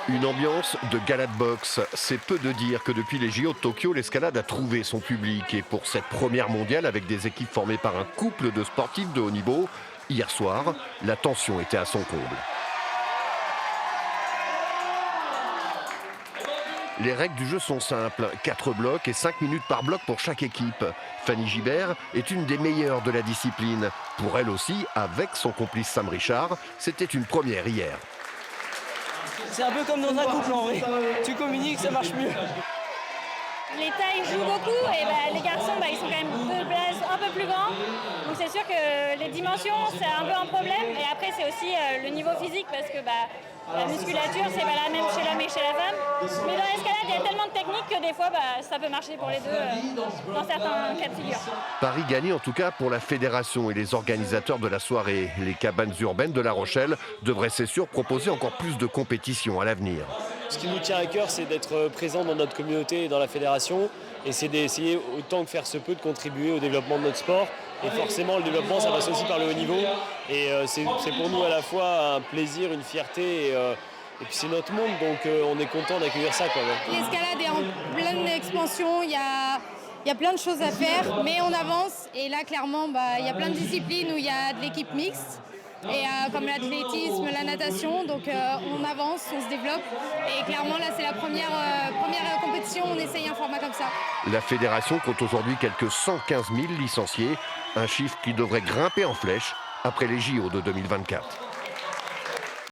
Une ambiance de gala de boxe. C'est peu de dire que depuis les JO de Tokyo, l'escalade a trouvé son public. Et pour cette première mondiale, avec des équipes formées par un couple de sportifs de haut niveau, hier soir, la tension était à son comble. Les règles du jeu sont simples, 4 blocs et 5 minutes par bloc pour chaque équipe. Fanny Gibert est une des meilleures de la discipline. Pour elle aussi, avec son complice Sam Richard, c'était une première hier. C'est un peu comme dans un couple en vrai. Tu communiques, ça marche mieux. Les tailles jouent beaucoup et les garçons ils sont quand même de base un peu plus grands. Donc c'est sûr que les dimensions c'est un peu un problème. Et après c'est aussi le niveau physique parce que la musculature c'est pas la même chez l'homme et chez la femme. Mais dans l'escalade il y a tellement de techniques que des fois ça peut marcher pour les deux dans certains cas de figure. Paris gagné en tout cas pour la fédération et les organisateurs de la soirée. Les cabanes urbaines de La Rochelle devraient c'est sûr proposer encore plus de compétitions à l'avenir. Ce qui nous tient à cœur, c'est d'être présent dans notre communauté et dans la fédération. Et c'est d'essayer, autant que faire se peut, de contribuer au développement de notre sport. Et forcément, le développement, ça passe aussi par le haut niveau. Et c'est pour nous à la fois un plaisir, une fierté. Et puis c'est notre monde, donc on est content d'accueillir ça. L'escalade est en pleine expansion. Il y a plein de choses à faire, mais on avance. Et là, clairement, il y a plein de disciplines où il y a de l'équipe mixte. Et comme l'athlétisme, la natation, donc on avance, on se développe. Et clairement, là, c'est la première compétition, on essaye un format comme ça. La fédération compte aujourd'hui quelques 115 000 licenciés, un chiffre qui devrait grimper en flèche après les JO de 2024.